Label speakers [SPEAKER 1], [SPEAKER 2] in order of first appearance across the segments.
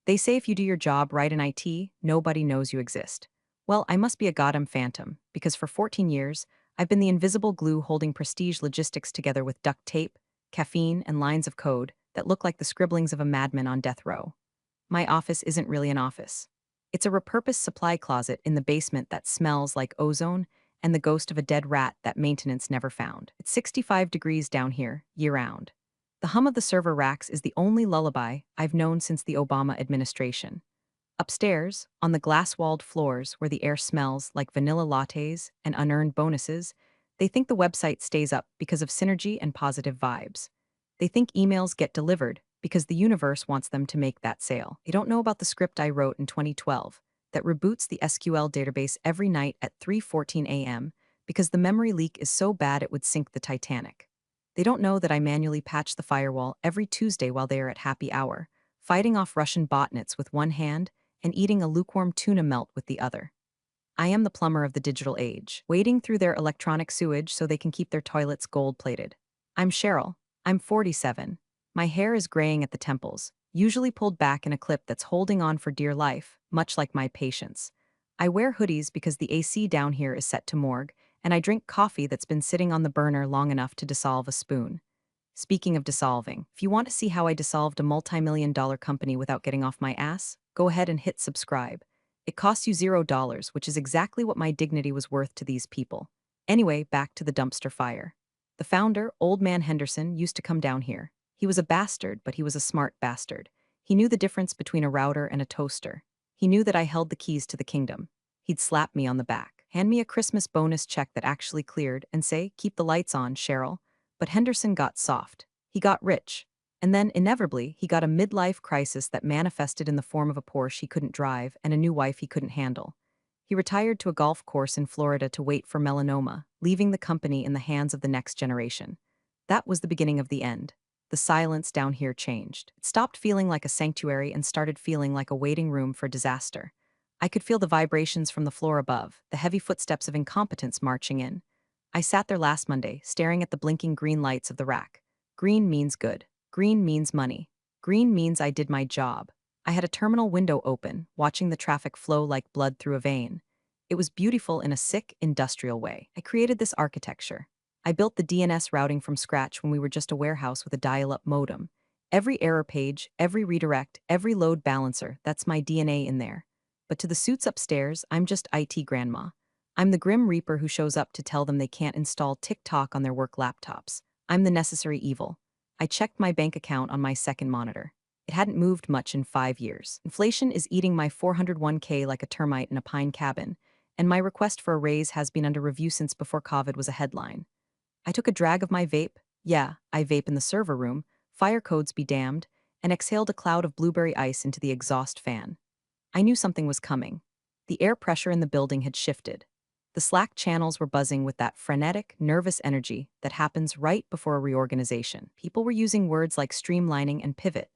[SPEAKER 1] They say if you do your job right in IT, nobody knows you exist. Well, I must be a goddamn phantom, because for 14 years, I've been the invisible glue holding prestige logistics together with duct tape, caffeine, and lines of code that look like the scribblings of a madman on death row. My office isn't really an office. It's a repurposed supply closet in the basement that smells like ozone and the ghost of a dead rat that maintenance never found. It's 65 degrees down here, year-round. The hum of the server racks is the only lullaby I've known since the Obama administration. Upstairs, on the glass-walled floors where the air smells like vanilla lattes and unearned bonuses, they think the website stays up because of synergy and positive vibes. They think emails get delivered because the universe wants them to make that sale. They don't know about the script I wrote in 2012 that reboots the SQL database every night at 3:14 a.m. because the memory leak is so bad it would sink the Titanic. They don't know that I manually patch the firewall every Tuesday while they are at happy hour, fighting off Russian botnets with one hand and eating a lukewarm tuna melt with the other. I am the plumber of the digital age, wading through their electronic sewage so they can keep their toilets gold-plated. I'm Cheryl. I'm 47. My hair is graying at the temples, usually pulled back in a clip that's holding on for dear life, much like my patience. I wear hoodies because the AC down here is set to morgue, and I drink coffee that's been sitting on the burner long enough to dissolve a spoon. Speaking of dissolving, if you want to see how I dissolved a multi-million-dollar company without getting off my ass, go ahead and hit subscribe. It costs you $0, which is exactly what my dignity was worth to these people. Anyway, back to the dumpster fire. The founder, Old Man Henderson, used to come down here. He was a bastard, but he was a smart bastard. He knew the difference between a router and a toaster. He knew that I held the keys to the kingdom. He'd slap me on the back, hand me a Christmas bonus check that actually cleared, and say, "Keep the lights on, Cheryl." But Henderson got soft. He got rich. And then, inevitably, he got a midlife crisis that manifested in the form of a Porsche he couldn't drive and a new wife he couldn't handle. He retired to a golf course in Florida to wait for melanoma, leaving the company in the hands of the next generation. That was the beginning of the end. The silence down here changed. It stopped feeling like a sanctuary and started feeling like a waiting room for disaster. I could feel the vibrations from the floor above, the heavy footsteps of incompetence marching in. I sat there last Monday, staring at the blinking green lights of the rack. Green means good. Green means money. Green means I did my job. I had a terminal window open, watching the traffic flow like blood through a vein. It was beautiful in a sick, industrial way. I created this architecture. I built the DNS routing from scratch when we were just a warehouse with a dial-up modem. Every error page, every redirect, every load balancer, that's my DNA in there. But to the suits upstairs, I'm just IT grandma. I'm the grim reaper who shows up to tell them they can't install TikTok on their work laptops. I'm the necessary evil. I checked my bank account on my second monitor. It hadn't moved much in 5 years. Inflation is eating my 401k like a termite in a pine cabin, and my request for a raise has been under review since before COVID was a headline. I took a drag of my vape. Yeah, I vape in the server room, fire codes be damned, and exhaled a cloud of blueberry ice into the exhaust fan. I knew something was coming. The air pressure in the building had shifted. The Slack channels were buzzing with that frenetic, nervous energy that happens right before a reorganization. People were using words like streamlining and pivot.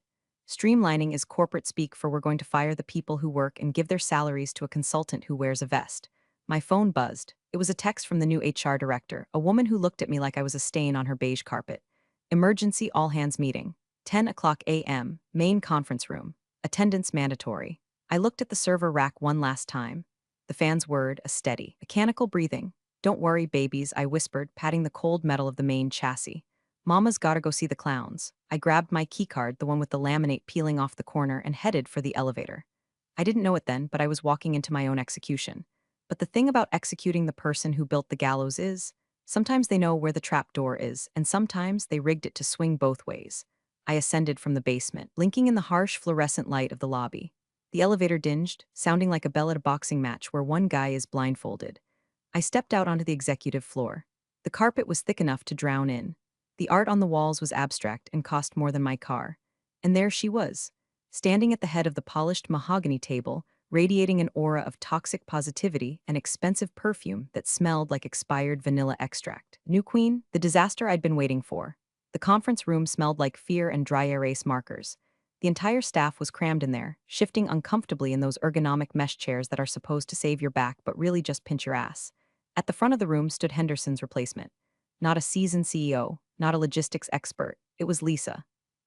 [SPEAKER 1] Streamlining is corporate speak for we're going to fire the people who work and give their salaries to a consultant who wears a vest. My phone buzzed. It was a text from the new HR director, a woman who looked at me like I was a stain on her beige carpet. Emergency all-hands meeting. 10 o'clock a.m., main conference room. Attendance mandatory. I looked at the server rack one last time. The fan's word, a steady, mechanical breathing. "Don't worry, babies," I whispered, patting the cold metal of the main chassis. "Mama's gotta go see the clowns." I grabbed my keycard, the one with the laminate peeling off the corner, and headed for the elevator. I didn't know it then, but I was walking into my own execution. But the thing about executing the person who built the gallows is, sometimes they know where the trap door is, and sometimes they rigged it to swing both ways. I ascended from the basement, blinking in the harsh fluorescent light of the lobby. The elevator dinged, sounding like a bell at a boxing match where one guy is blindfolded. I stepped out onto the executive floor. The carpet was thick enough to drown in. The art on the walls was abstract and cost more than my car. And there she was, standing at the head of the polished mahogany table, radiating an aura of toxic positivity and expensive perfume that smelled like expired vanilla extract. New queen, the disaster I'd been waiting for. The conference room smelled like fear and dry erase markers. The entire staff was crammed in there, shifting uncomfortably in those ergonomic mesh chairs that are supposed to save your back but really just pinch your ass. At the front of the room stood Henderson's replacement. Not a seasoned CEO, not a logistics expert. It was Lisa.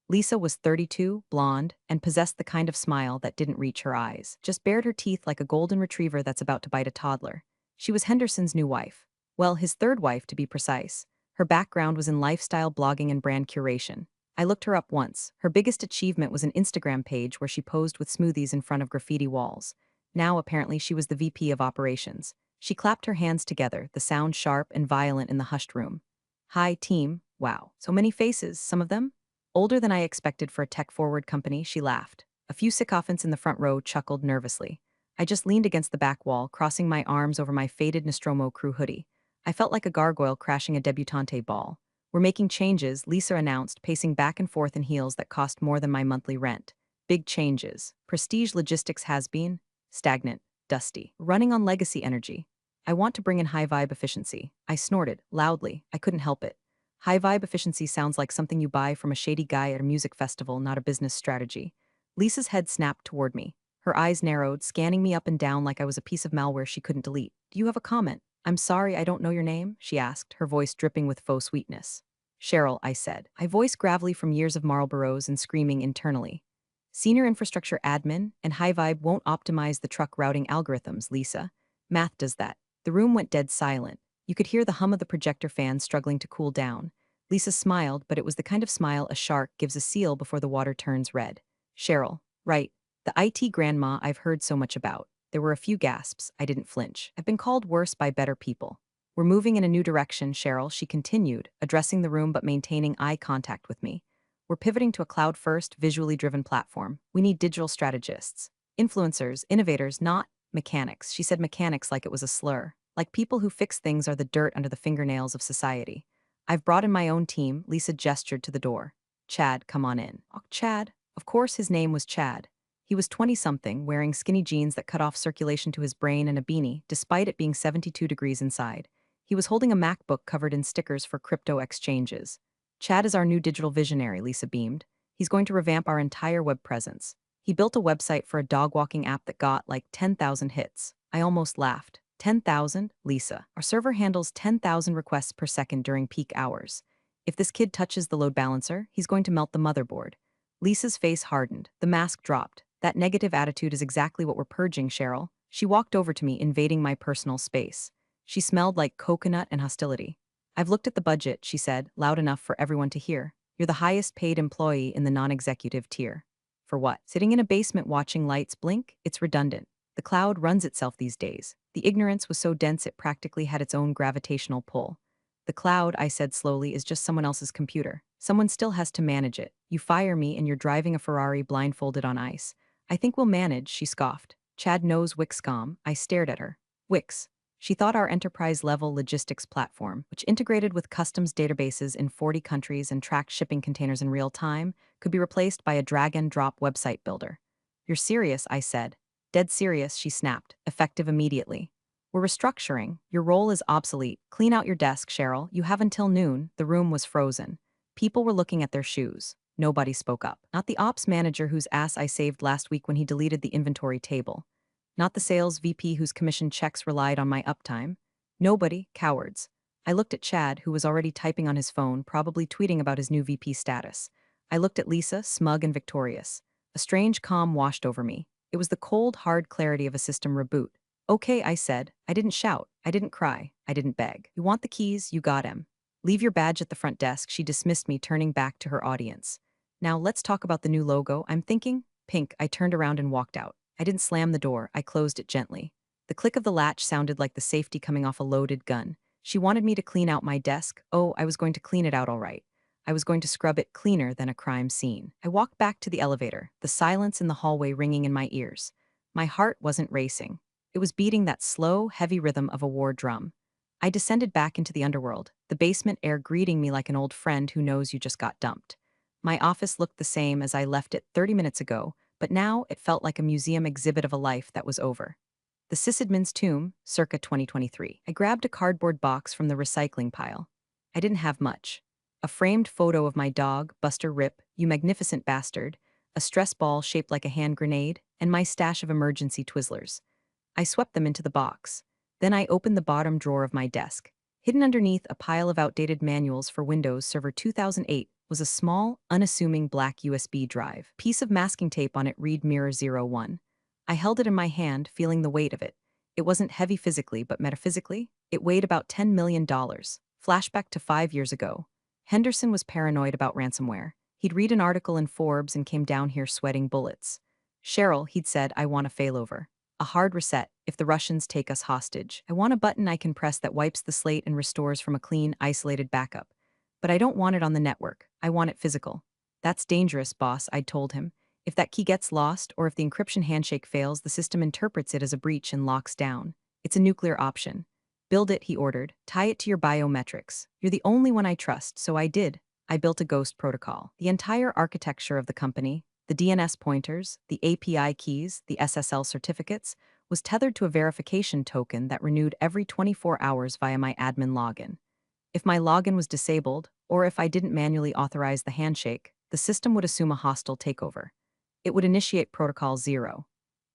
[SPEAKER 1] Lisa was 32, blonde, and possessed the kind of smile that didn't reach her eyes, just bared her teeth like a golden retriever that's about to bite a toddler. She was Henderson's new wife. Well, his third wife, to be precise. Her background was in lifestyle blogging and brand curation. I looked her up once. Her biggest achievement was an Instagram page where she posed with smoothies in front of graffiti walls. Now, apparently, she was the VP of operations. She clapped her hands together, the sound sharp and violent in the hushed room. Hi, team. Wow. So many faces, some of them older than I expected for a tech-forward company. She laughed. A few sycophants in the front row chuckled nervously. I just leaned against the back wall, crossing my arms over my faded Nostromo crew hoodie. I felt like a gargoyle crashing a debutante ball. We're making changes, Lisa announced, pacing back and forth in heels that cost more than my monthly rent. Big changes. Prestige Logistics has been stagnant, dusty, running on legacy energy. I want to bring in high vibe efficiency. I snorted, loudly. I couldn't help it. High vibe efficiency sounds like something you buy from a shady guy at a music festival, not a business strategy. Lisa's head snapped toward me. Her eyes narrowed, scanning me up and down like I was a piece of malware she couldn't delete. Do you have a comment? I'm sorry I don't know your name, she asked, her voice dripping with faux sweetness. Cheryl, I said. I voice gravelly from years of Marlboros and screaming internally. Senior infrastructure admin and high vibe won't optimize the truck routing algorithms, Lisa. Math does that. The room went dead silent. You could hear the hum of the projector fan struggling to cool down. Lisa smiled, but it was the kind of smile a shark gives a seal before the water turns red. Cheryl, right. The IT grandma I've heard so much about. There were a few gasps. I didn't flinch. I've been called worse by better people. We're moving in a new direction, Cheryl, she continued, addressing the room but maintaining eye contact with me. We're pivoting to a cloud-first, visually driven platform. We need digital strategists, influencers, innovators, not mechanics. She said mechanics like it was a slur. Like people who fix things are the dirt under the fingernails of society. I've brought in my own team, Lisa gestured to the door. Chad, come on in. Oh, Chad? Of course his name was Chad. He was 20-something, wearing skinny jeans that cut off circulation to his brain and a beanie, despite it being 72 degrees inside. He was holding a MacBook covered in stickers for crypto exchanges. Chad is our new digital visionary, Lisa beamed. He's going to revamp our entire web presence. He built a website for a dog walking app that got like 10,000 hits. I almost laughed. 10,000? Lisa. Our server handles 10,000 requests per second during peak hours. If this kid touches the load balancer, he's going to melt the motherboard. Lisa's face hardened. The mask dropped. That negative attitude is exactly what we're purging, Cheryl. She walked over to me, invading my personal space. She smelled like coconut and hostility. I've looked at the budget, she said, loud enough for everyone to hear. You're the highest paid employee in the non-executive tier. For what? Sitting in a basement watching lights blink? It's redundant. The cloud runs itself these days. The ignorance was so dense it practically had its own gravitational pull. The cloud, I said slowly, is just someone else's computer. Someone still has to manage it. You fire me and you're driving a Ferrari blindfolded on ice. I think we'll manage, she scoffed. Chad knows Wixcom. I stared at her. Wix. She thought our enterprise-level logistics platform, which integrated with customs databases in 40 countries and tracked shipping containers in real time, could be replaced by a drag-and-drop website builder. You're serious, I said. Dead serious, she snapped, effective immediately. We're restructuring. Your role is obsolete. Clean out your desk, Cheryl. You have until noon. The room was frozen. People were looking at their shoes. Nobody spoke up. Not the ops manager whose ass I saved last week when he deleted the inventory table. Not the sales VP whose commission checks relied on my uptime. Nobody, cowards. I looked at Chad, who was already typing on his phone, probably tweeting about his new VP status. I looked at Lisa, smug and victorious. A strange calm washed over me. It was the cold, hard clarity of a system reboot. Okay, I said. I didn't shout. I didn't cry. I didn't beg. You want the keys? You got 'em. Leave your badge at the front desk, she dismissed me, turning back to her audience. Now let's talk about the new logo. I'm thinking pink. I turned around and walked out. I didn't slam the door. I closed it gently. The click of the latch sounded like the safety coming off a loaded gun. She wanted me to clean out my desk. Oh, I was going to clean it out all right. I was going to scrub it cleaner than a crime scene. I walked back to the elevator, the silence in the hallway ringing in my ears. My heart wasn't racing. It was beating that slow, heavy rhythm of a war drum. I descended back into the underworld, the basement air greeting me like an old friend who knows you just got dumped. My office looked the same as I left it 30 minutes ago, but now it felt like a museum exhibit of a life that was over. The sysadmin's tomb, circa 2023. I grabbed a cardboard box from the recycling pile. I didn't have much. A framed photo of my dog, Buster Rip, you magnificent bastard, a stress ball shaped like a hand grenade, and my stash of emergency Twizzlers. I swept them into the box. Then I opened the bottom drawer of my desk. Hidden underneath a pile of outdated manuals for Windows Server 2008 was a small, unassuming black USB drive. Piece of masking tape on it read Mirror 01. I held it in my hand, feeling the weight of it. It wasn't heavy physically, but metaphysically, it weighed about $10 million. Flashback to 5 years ago. Henderson was paranoid about ransomware. He'd read an article in Forbes and came down here sweating bullets. Cheryl, he'd said, I want a failover. A hard reset if the Russians take us hostage. I want a button I can press that wipes the slate and restores from a clean, isolated backup. But I don't want it on the network. I want it physical. That's dangerous, boss, I'd told him. If that key gets lost or if the encryption handshake fails, the system interprets it as a breach and locks down. It's a nuclear option. Build it, he ordered. Tie it to your biometrics. You're the only one I trust, so I did. I built a ghost protocol. The entire architecture of the company, the DNS pointers, the API keys, the SSL certificates, was tethered to a verification token that renewed every 24 hours via my admin login. If my login was disabled, or if I didn't manually authorize the handshake, the system would assume a hostile takeover. It would initiate Protocol 0.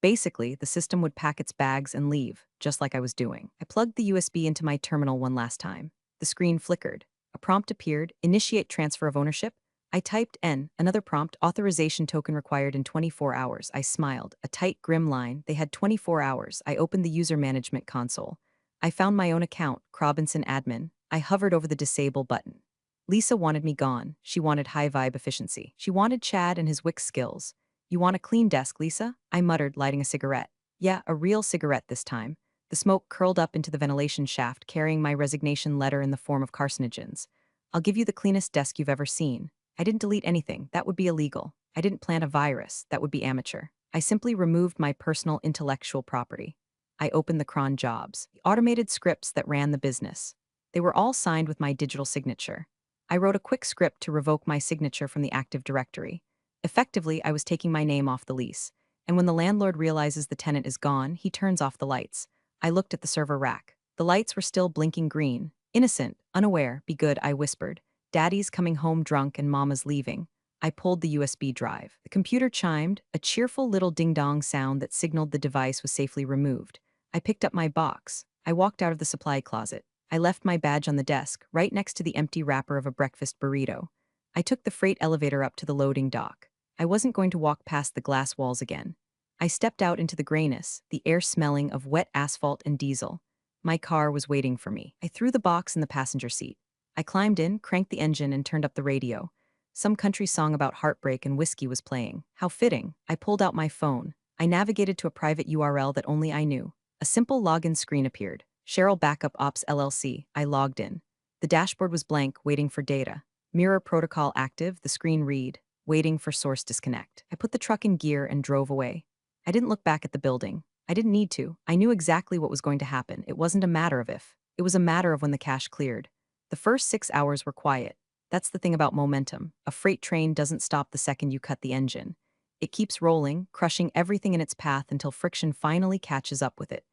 [SPEAKER 1] Basically, the system would pack its bags and leave, just like I was doing. I plugged the USB into my terminal one last time. The screen flickered. A prompt appeared, initiate transfer of ownership. I typed N, another prompt, authorization token required in 24 hours. I smiled, a tight, grim line. They had 24 hours. I opened the user management console. I found my own account, Robinson admin. I hovered over the disable button. Lisa wanted me gone. She wanted high vibe efficiency. She wanted Chad and his Wix skills. You want a clean desk, Lisa? I muttered, lighting a cigarette. Yeah, a real cigarette this time. The smoke curled up into the ventilation shaft, carrying my resignation letter in the form of carcinogens. I'll give you the cleanest desk you've ever seen. I didn't delete anything. That would be illegal. I didn't plant a virus. That would be amateur. I simply removed my personal intellectual property. I opened the cron jobs, the automated scripts that ran the business. They were all signed with my digital signature. I wrote a quick script to revoke my signature from the Active Directory. Effectively, I was taking my name off the lease. And when the landlord realizes the tenant is gone, he turns off the lights. I looked at the server rack. The lights were still blinking green. Innocent, unaware, be good, I whispered. Daddy's coming home drunk and Mama's leaving. I pulled the USB drive. The computer chimed, a cheerful little ding-dong sound that signaled the device was safely removed. I picked up my box. I walked out of the supply closet. I left my badge on the desk, right next to the empty wrapper of a breakfast burrito. I took the freight elevator up to the loading dock. I wasn't going to walk past the glass walls again. I stepped out into the grayness, the air smelling of wet asphalt and diesel. My car was waiting for me. I threw the box in the passenger seat. I climbed in, cranked the engine, and turned up the radio. Some country song about heartbreak and whiskey was playing. How fitting. I pulled out my phone. I navigated to a private URL that only I knew. A simple login screen appeared. Cheryl Backup Ops LLC. I logged in. The dashboard was blank, waiting for data. Mirror protocol active, the screen read, waiting for source disconnect. I put the truck in gear and drove away. I didn't look back at the building. I didn't need to. I knew exactly what was going to happen. It wasn't a matter of if. It was a matter of when the cache cleared. The first 6 hours were quiet. That's the thing about momentum. A freight train doesn't stop the second you cut the engine. It keeps rolling, crushing everything in its path until friction finally catches up with it.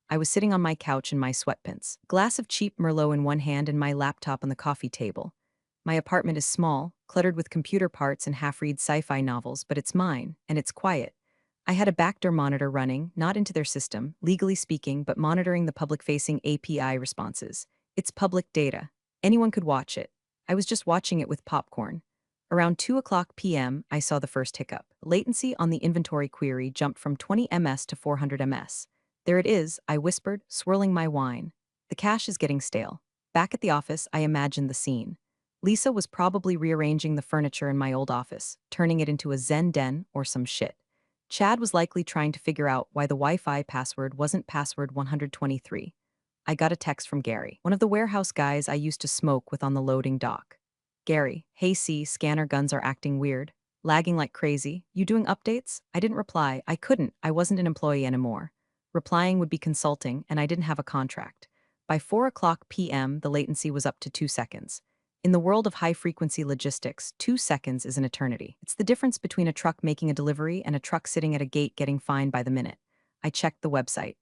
[SPEAKER 1] I was sitting on my couch in my sweatpants, glass of cheap Merlot in one hand and my laptop on the coffee table. My apartment is small, cluttered with computer parts and half-read sci-fi novels, but it's mine, and it's quiet. I had a backdoor monitor running, not into their system, legally speaking, but monitoring the public-facing API responses. It's public data. Anyone could watch it. I was just watching it with popcorn. Around 2 p.m., I saw the first hiccup. Latency on the inventory query jumped from 20 ms to 400 ms. There it is, I whispered, swirling my wine. The cache is getting stale. Back at the office, I imagined the scene. Lisa was probably rearranging the furniture in my old office, turning it into a Zen den or some shit. Chad was likely trying to figure out why the Wi-Fi password wasn't password 123. I got a text from Gary, one of the warehouse guys I used to smoke with on the loading dock. Gary, hey C, scanner guns are acting weird. Lagging like crazy. You doing updates? I didn't reply. I couldn't. I wasn't an employee anymore. Replying would be consulting, and I didn't have a contract. By 4 p.m., the latency was up to 2 seconds. In the world of high-frequency logistics, 2 seconds is an eternity. It's the difference between a truck making a delivery and a truck sitting at a gate getting fined by the minute. I checked the website.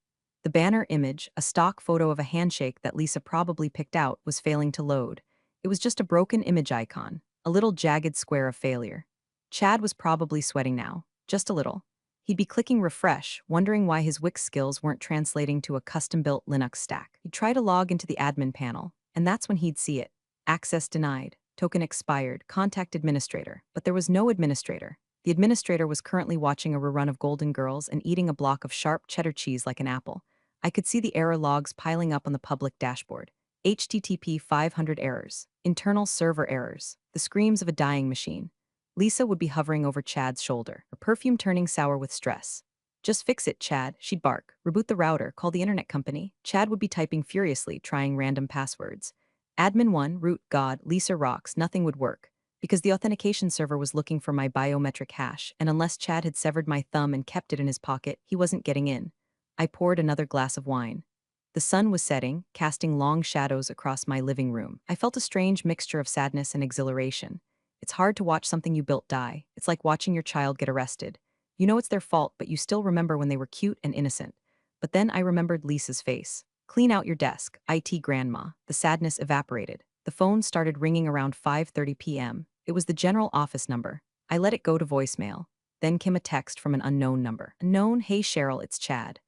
[SPEAKER 1] The banner image, a stock photo of a handshake that Lisa probably picked out, was failing to load. It was just a broken image icon, a little jagged square of failure. Chad was probably sweating now, just a little. He'd be clicking refresh, wondering why his Wix skills weren't translating to a custom-built Linux stack. He'd try to log into the admin panel, and that's when he'd see it. Access denied. Token expired. Contact administrator. But there was no administrator. The administrator was currently watching a rerun of Golden Girls and eating a block of sharp cheddar cheese like an apple. I could see the error logs piling up on the public dashboard. HTTP 500 errors. Internal server errors. The screams of a dying machine. Lisa would be hovering over Chad's shoulder, her perfume turning sour with stress. Just fix it, Chad, she'd bark. Reboot the router, call the internet company. Chad would be typing furiously, trying random passwords. Admin 1, root, God, Lisa rocks, nothing would work. Because the authentication server was looking for my biometric hash, and unless Chad had severed my thumb and kept it in his pocket, he wasn't getting in. I poured another glass of wine. The sun was setting, casting long shadows across my living room. I felt a strange mixture of sadness and exhilaration. It's hard to watch something you built die. It's like watching your child get arrested. You know it's their fault, but you still remember when they were cute and innocent. But then I remembered Lisa's face. Clean out your desk, IT grandma. The sadness evaporated. The phone started ringing around 5:30 p.m. It was the general office number. I let it go to voicemail. Then came a text from an unknown number. Unknown, hey Cheryl, it's Chad.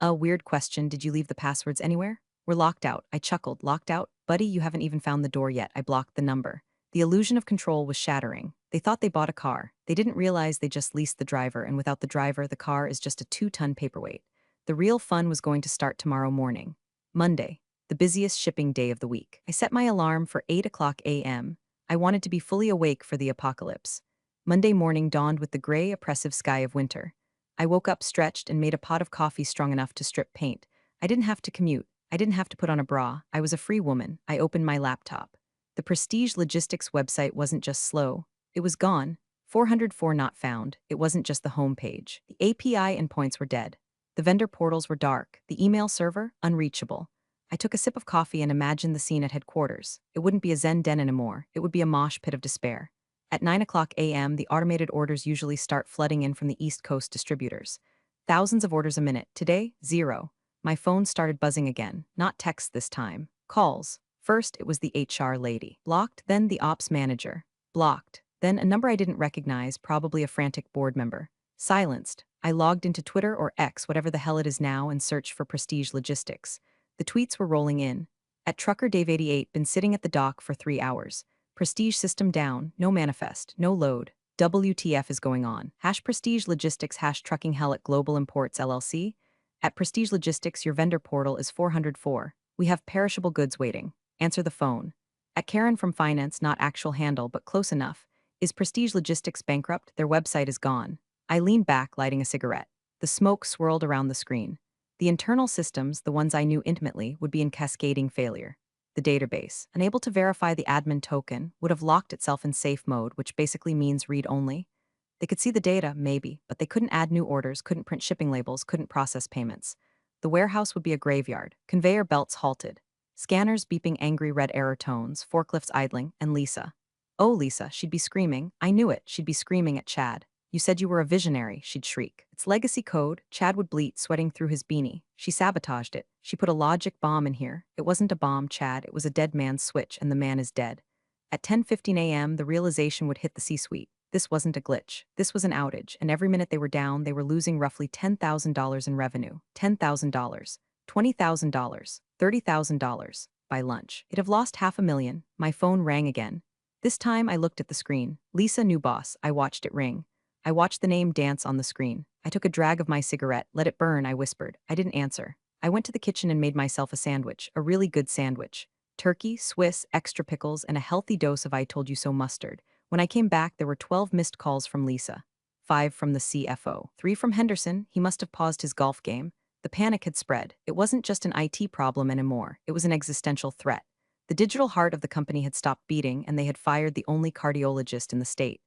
[SPEAKER 1] A weird question, did you leave the passwords anywhere? We're locked out. I chuckled. Locked out? Buddy, you haven't even found the door yet. I blocked the number. The illusion of control was shattering. They thought they bought a car. They didn't realize they just leased the driver, and without the driver, the car is just a 2-ton paperweight. The real fun was going to start tomorrow morning. Monday, the busiest shipping day of the week. I set my alarm for 8 a.m. I wanted to be fully awake for the apocalypse. Monday morning dawned with the gray, oppressive sky of winter. I woke up stretched and made a pot of coffee strong enough to strip paint. I didn't have to commute. I didn't have to put on a bra. I was a free woman. I opened my laptop. The Prestige Logistics website wasn't just slow. It was gone. 404 not found. It wasn't just the home page. The API endpoints were dead. The vendor portals were dark. The email server, unreachable. I took a sip of coffee and imagined the scene at headquarters. It wouldn't be a Zen den anymore. It would be a mosh pit of despair. At 9 a.m., the automated orders usually start flooding in from the East Coast distributors. Thousands of orders a minute. Today, 0. My phone started buzzing again. Not texts this time. Calls. First, it was the HR lady. Blocked, then the ops manager. Blocked. Then a number I didn't recognize, probably a frantic board member. Silenced. I logged into Twitter or X, whatever the hell it is now, and searched for Prestige Logistics. The tweets were rolling in. At Trucker Dave 88, been sitting at the dock for 3 hours. Prestige system down, no manifest, no load. WTF is going on? Hash Prestige Logistics hash trucking hell at Global Imports LLC. At Prestige Logistics, your vendor portal is 404. We have perishable goods waiting. Answer the phone. At Karen from Finance, not actual handle, but close enough. Is Prestige Logistics bankrupt? Their website is gone. I leaned back, lighting a cigarette. The smoke swirled around the screen. The internal systems, the ones I knew intimately, would be in cascading failure. The database, unable to verify the admin token, would have locked itself in safe mode, which basically means read-only. They could see the data, maybe, but they couldn't add new orders, couldn't print shipping labels, couldn't process payments. The warehouse would be a graveyard. Conveyor belts halted. Scanners beeping angry red error tones, forklifts idling, and Lisa. Oh, Lisa, she'd be screaming. I knew it, she'd be screaming at Chad. You said you were a visionary, she'd shriek. It's legacy code. Chad would bleat, sweating through his beanie. She sabotaged it. She put a logic bomb in here. It wasn't a bomb, Chad, it was a dead man's switch, and the man is dead. At 10:15 a.m., the realization would hit the C-suite. This wasn't a glitch. This was an outage, and every minute they were down, they were losing roughly $10,000 in revenue. $10,000. $20,000. $30,000. By lunch. It'd have lost $500,000. My phone rang again. This time I looked at the screen. Lisa, new boss. I watched it ring. I watched the name dance on the screen. I took a drag of my cigarette. Let it burn, I whispered. I didn't answer. I went to the kitchen and made myself a sandwich. A really good sandwich. Turkey, Swiss, extra pickles, and a healthy dose of I told you so mustard. When I came back, there were 12 missed calls from Lisa. 5 from the CFO. 3 from Henderson. He must have paused his golf game. The panic had spread. It wasn't just an IT problem anymore. It was an existential threat. The digital heart of the company had stopped beating, and they had fired the only cardiologist in the state.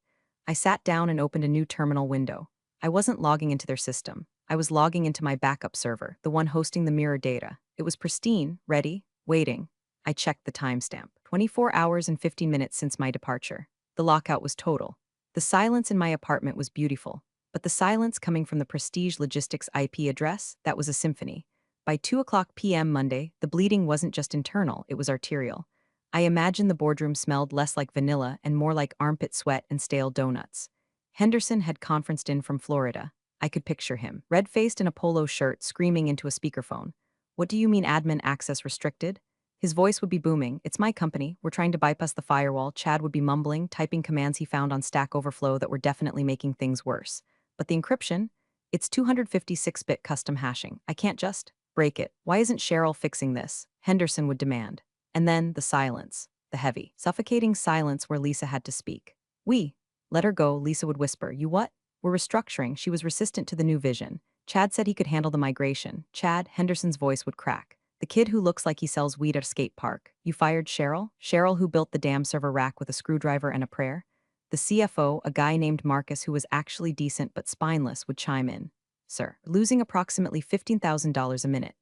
[SPEAKER 1] I sat down and opened a new terminal window. I wasn't logging into their system. I was logging into my backup server, the one hosting the mirror data. It was pristine, ready, waiting. I checked the timestamp. 24 hours and 50 minutes since my departure. The lockout was total. The silence in my apartment was beautiful. But the silence coming from the Prestige Logistics IP address, that was a symphony. By 2 p.m. Monday, the bleeding wasn't just internal, it was arterial. I imagined the boardroom smelled less like vanilla and more like armpit sweat and stale donuts. Henderson had conferenced in from Florida. I could picture him, red-faced in a polo shirt, screaming into a speakerphone. What do you mean admin access restricted? His voice would be booming. It's my company. We're trying to bypass the firewall. Chad would be mumbling, typing commands he found on Stack Overflow that were definitely making things worse. But the encryption? It's 256-bit custom hashing. I can't just break it. Why isn't Cheryl fixing this? Henderson would demand. And then the silence. The heavy, suffocating silence where Lisa had to speak. We. Let her go, Lisa would whisper. You what? We're restructuring. She was resistant to the new vision. Chad said he could handle the migration. Chad, Henderson's voice would crack. The kid who looks like he sells weed at a skate park. You fired Cheryl? Cheryl who built the damn server rack with a screwdriver and a prayer? The CFO, a guy named Marcus who was actually decent but spineless, would chime in. Sir, losing approximately $15,000 a minute.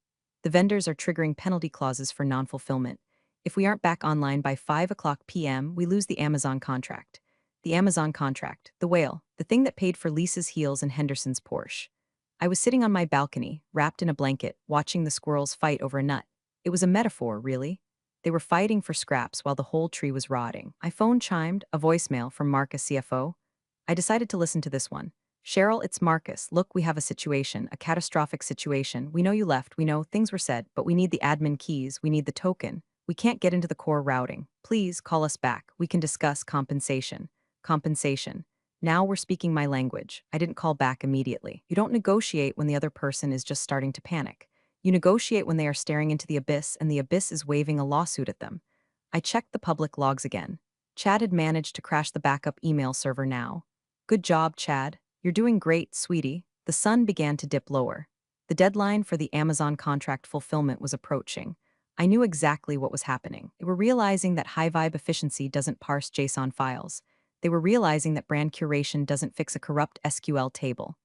[SPEAKER 1] The vendors are triggering penalty clauses for non-fulfillment. If we aren't back online by 5 p.m., we lose the Amazon contract. The Amazon contract, the whale, the thing that paid for Lisa's heels and Henderson's Porsche. I was sitting on my balcony, wrapped in a blanket, watching the squirrels fight over a nut. It was a metaphor, really. They were fighting for scraps while the whole tree was rotting. My phone chimed, a voicemail from Marcus, CFO. I decided to listen to this one. Cheryl, it's Marcus. Look, we have a situation, a catastrophic situation. We know you left, we know things were said, but we need the admin keys, we need the token. We can't get into the core routing. Please call us back. We can discuss compensation. Compensation. Now we're speaking my language. I didn't call back immediately. You don't negotiate when the other person is just starting to panic. You negotiate when they are staring into the abyss and the abyss is waving a lawsuit at them. I checked the public logs again. Chad had managed to crash the backup email server now. Good job, Chad. You're doing great, sweetie. The sun began to dip lower. The deadline for the Amazon contract fulfillment was approaching. I knew exactly what was happening. They were realizing that high-vibe efficiency doesn't parse JSON files. They were realizing that brand curation doesn't fix a corrupt SQL table.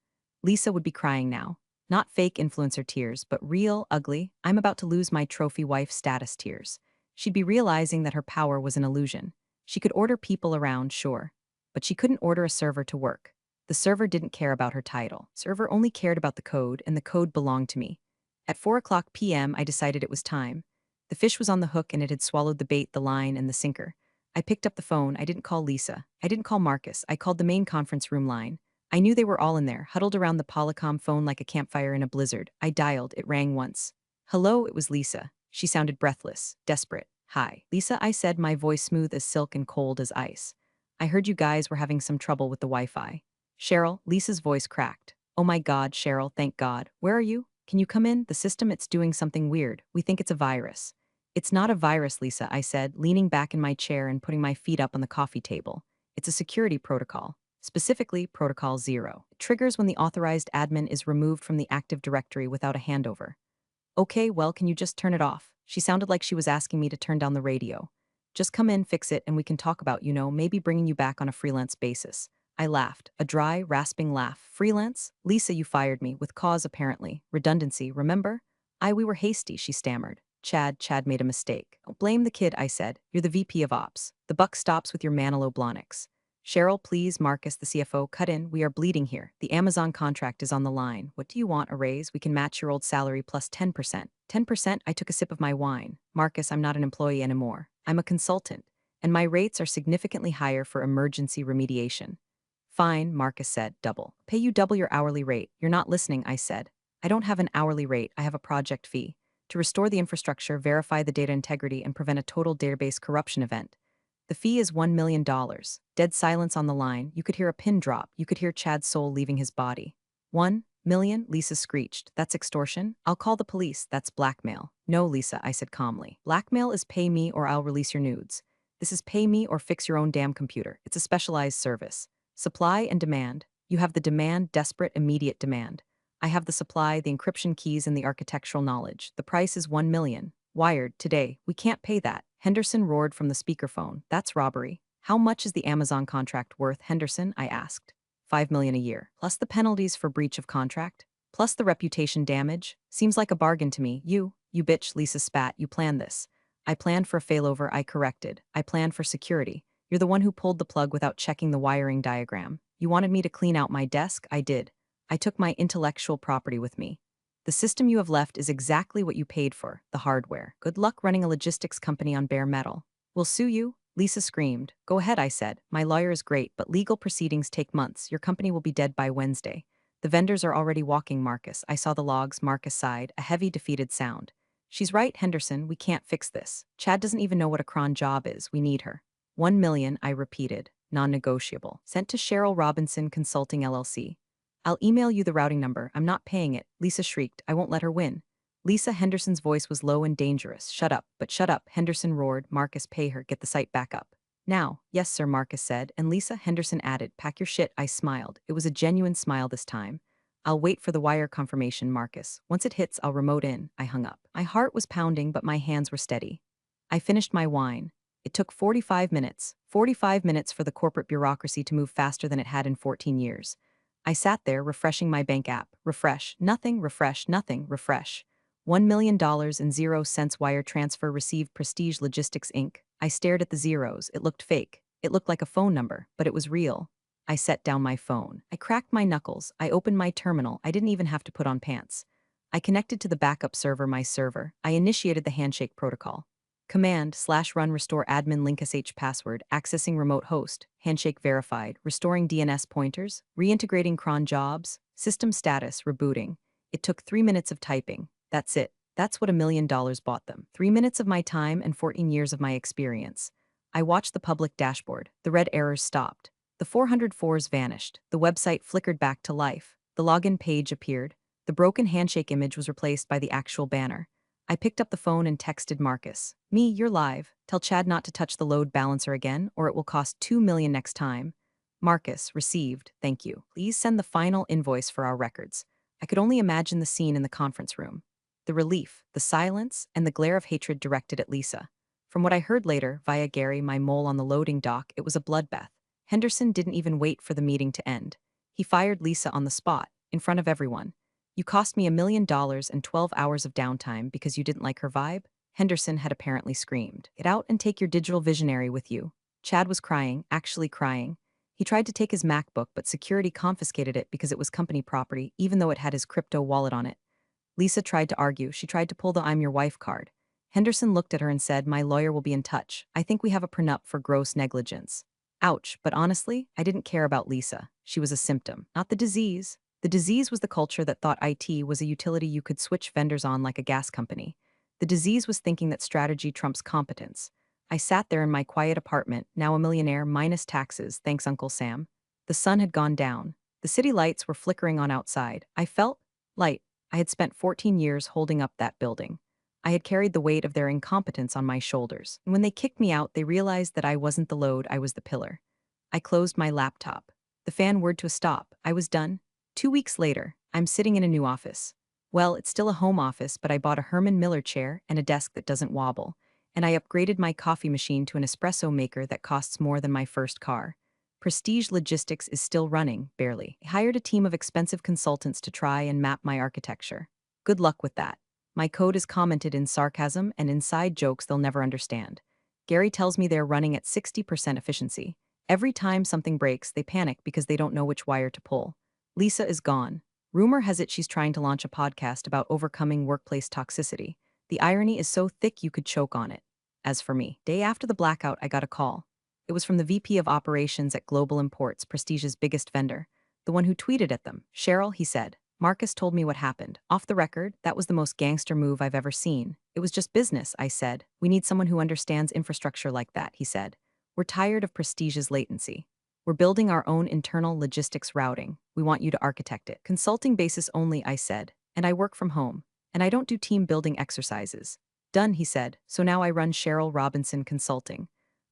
[SPEAKER 1] Lisa would be crying now. Not fake influencer tears, but real, ugly, I'm about to lose my trophy wife status tears. She'd be realizing that her power was an illusion. She could order people around, sure, but she couldn't order a server to work. The server didn't care about her title. Server only cared about the code, and the code belonged to me. At 4 p.m., I decided it was time. The fish was on the hook and it had swallowed the bait, the line, and the sinker. I picked up the phone. I didn't call Lisa. I didn't call Marcus. I called the main conference room line. I knew they were all in there, huddled around the Polycom phone like a campfire in a blizzard. I dialed. It rang once. Hello, it was Lisa. She sounded breathless, desperate. Hi. Lisa, I said, my voice smooth as silk and cold as ice. I heard you guys were having some trouble with the Wi-Fi. Cheryl, Lisa's voice cracked. Oh my God, Cheryl, thank God. Where are you? Can you come in? The system, it's doing something weird. We think it's a virus. It's not a virus, Lisa, I said, leaning back in my chair and putting my feet up on the coffee table. It's a security protocol. Specifically, Protocol 0. It triggers when the authorized admin is removed from the Active Directory without a handover. Okay, well, can you just turn it off? She sounded like she was asking me to turn down the radio. Just come in, fix it, and we can talk about, maybe bringing you back on a freelance basis. I laughed, a dry, rasping laugh. Freelance? Lisa, you fired me, with cause apparently. Redundancy, remember? We were hasty, she stammered. Chad made a mistake. Don't blame the kid, I said. You're the VP of Ops. The buck stops with your Manilow-Blahniks. Cheryl, please, Marcus, the CFO, cut in. We are bleeding here. The Amazon contract is on the line. What do you want, a raise? We can match your old salary plus 10%. 10%? I took a sip of my wine. Marcus, I'm not an employee anymore. I'm a consultant. And my rates are significantly higher for emergency remediation. Fine, Marcus said, double. Pay you double your hourly rate. You're not listening, I said. I don't have an hourly rate. I have a project fee. To restore the infrastructure, verify the data integrity, and prevent a total database corruption event. The fee is $1 million. Dead silence on the line. You could hear a pin drop. You could hear Chad's soul leaving his body. 1 million? Lisa screeched. That's extortion? I'll call the police. That's blackmail. No, Lisa, I said calmly. Blackmail is pay me or I'll release your nudes. This is pay me or fix your own damn computer. It's a specialized service. Supply and demand. You have the demand, desperate, immediate demand. I have the supply, the encryption keys, and the architectural knowledge. The price is 1 million. Wired, today. We can't pay that. Henderson roared from the speakerphone. That's robbery. How much is the Amazon contract worth, Henderson? I asked. 5 million a year. Plus the penalties for breach of contract? Plus the reputation damage? Seems like a bargain to me. You bitch, Lisa spat. You planned this. I planned for a failover, I corrected. I planned for security. You're the one who pulled the plug without checking the wiring diagram. You wanted me to clean out my desk? I did. I took my intellectual property with me. The system you have left is exactly what you paid for, the hardware. Good luck running a logistics company on bare metal. We'll sue you? Lisa screamed. Go ahead, I said. My lawyer is great, but legal proceedings take months. Your company will be dead by Wednesday. The vendors are already walking, Marcus. I saw the logs, Marcus sighed, a heavy, defeated sound. She's right, Henderson, we can't fix this. Chad doesn't even know what a cron job is. We need her. 1 million, I repeated, non-negotiable. Sent to Cheryl Robinson Consulting LLC. I'll email you the routing number. I'm not paying it. Lisa shrieked. I won't let her win. Lisa Henderson's voice was low and dangerous. Shut up, but shut up, Henderson roared. Marcus, pay her. Get the site back up. Now, yes, sir, Marcus said, and Lisa Henderson added, pack your shit. I smiled. It was a genuine smile this time. I'll wait for the wire confirmation, Marcus. Once it hits, I'll remote in. I hung up. My heart was pounding, but my hands were steady. I finished my wine. It took 45 minutes. 45 minutes for the corporate bureaucracy to move faster than it had in 14 years. I sat there, refreshing my bank app. Refresh, nothing, refresh, nothing, refresh. $1 million and 0 cents wire transfer received Prestige Logistics Inc. I stared at the zeros. It looked fake. It looked like a phone number, but it was real. I set down my phone. I cracked my knuckles. I opened my terminal. I didn't even have to put on pants. I connected to the backup server, my server. I initiated the handshake protocol. Command/run restore admin link sh password, accessing remote host, handshake verified, restoring DNS pointers, reintegrating cron jobs, system status, rebooting. It took 3 minutes of typing. That's it. That's what $1 million bought them. 3 minutes of my time and 14 years of my experience. I watched the public dashboard. The red errors stopped. The 404s vanished. The website flickered back to life. The login page appeared. The broken handshake image was replaced by the actual banner. I picked up the phone and texted Marcus. Me, you're live. Tell Chad not to touch the load balancer again, or it will cost $2 million next time. Marcus, received, thank you. Please send the final invoice for our records. I could only imagine the scene in the conference room. The relief, the silence, and the glare of hatred directed at Lisa. From what I heard later, via Gary, my mole on the loading dock, it was a bloodbath. Henderson didn't even wait for the meeting to end. He fired Lisa on the spot, in front of everyone. You cost me $1 million and 12 hours of downtime because you didn't like her vibe? Henderson had apparently screamed. Get out and take your digital visionary with you. Chad was crying, actually crying. He tried to take his MacBook, but security confiscated it because it was company property, even though it had his crypto wallet on it. Lisa tried to argue. She tried to pull the I'm your wife card. Henderson looked at her and said, my lawyer will be in touch. I think we have a prenup for gross negligence. Ouch, but honestly, I didn't care about Lisa. She was a symptom, not the disease. The disease was the culture that thought IT was a utility you could switch vendors on like a gas company. The disease was thinking that strategy trumps competence. I sat there in my quiet apartment, now a millionaire minus taxes, thanks Uncle Sam. The sun had gone down. The city lights were flickering on outside. I felt light. I had spent 14 years holding up that building. I had carried the weight of their incompetence on my shoulders. And when they kicked me out, they realized that I wasn't the load, I was the pillar. I closed my laptop. The fan whirred to a stop. I was done. 2 weeks later, I'm sitting in a new office. Well, it's still a home office, but I bought a Herman Miller chair and a desk that doesn't wobble. And I upgraded my coffee machine to an espresso maker that costs more than my first car. Prestige Logistics is still running, barely. I hired a team of expensive consultants to try and map my architecture. Good luck with that. My code is commented in sarcasm and inside jokes they'll never understand. Gary tells me they're running at 60% efficiency. Every time something breaks, they panic because they don't know which wire to pull. Lisa is gone. Rumor has it she's trying to launch a podcast about overcoming workplace toxicity. The irony is so thick you could choke on it. As for me, day after the blackout, I got a call. It was from the VP of Operations at Global Imports, Prestige's biggest vendor. The one who tweeted at them. Cheryl, he said. Marcus told me what happened. Off the record, that was the most gangster move I've ever seen. It was just business, I said. We need someone who understands infrastructure like that, he said. We're tired of Prestige's latency. We're building our own internal logistics routing. We want you to architect it. Consulting basis only, I said. And I work from home. And I don't do team building exercises. Done, he said. So now I run Cheryl Robinson Consulting.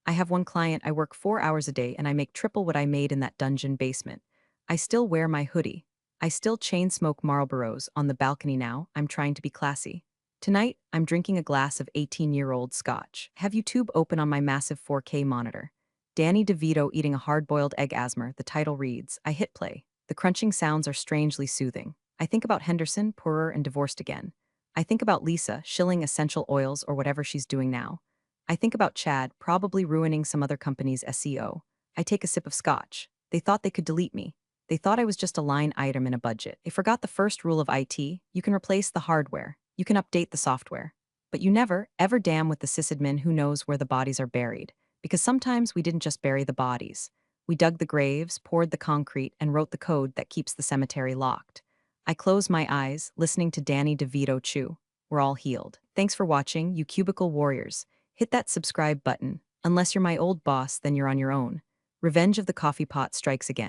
[SPEAKER 1] I have one client, I work 4 hours a day, and I make triple what I made in that dungeon basement. I still wear my hoodie. I still chain smoke Marlboros on the balcony now. I'm trying to be classy. Tonight, I'm drinking a glass of 18-year-old scotch. Have YouTube open on my massive 4K monitor. Danny DeVito eating a hard-boiled egg asthma. The title reads, I hit play. The crunching sounds are strangely soothing. I think about Henderson, poorer and divorced again. I think about Lisa, shilling essential oils or whatever she's doing now. I think about Chad, probably ruining some other company's SEO. I take a sip of scotch. They thought they could delete me. They thought I was just a line item in a budget. They forgot the first rule of IT. You can replace the hardware. You can update the software. But you never, ever damn with the sysadmin who knows where the bodies are buried. Because sometimes we didn't just bury the bodies. We dug the graves, poured the concrete, and wrote the code that keeps the cemetery locked. I close my eyes, listening to Danny DeVito chew. we're all healed. Thanks for watching, you cubicle warriors. Hit that subscribe button. Unless you're my old boss, then you're on your own. Revenge of the coffee pot strikes again.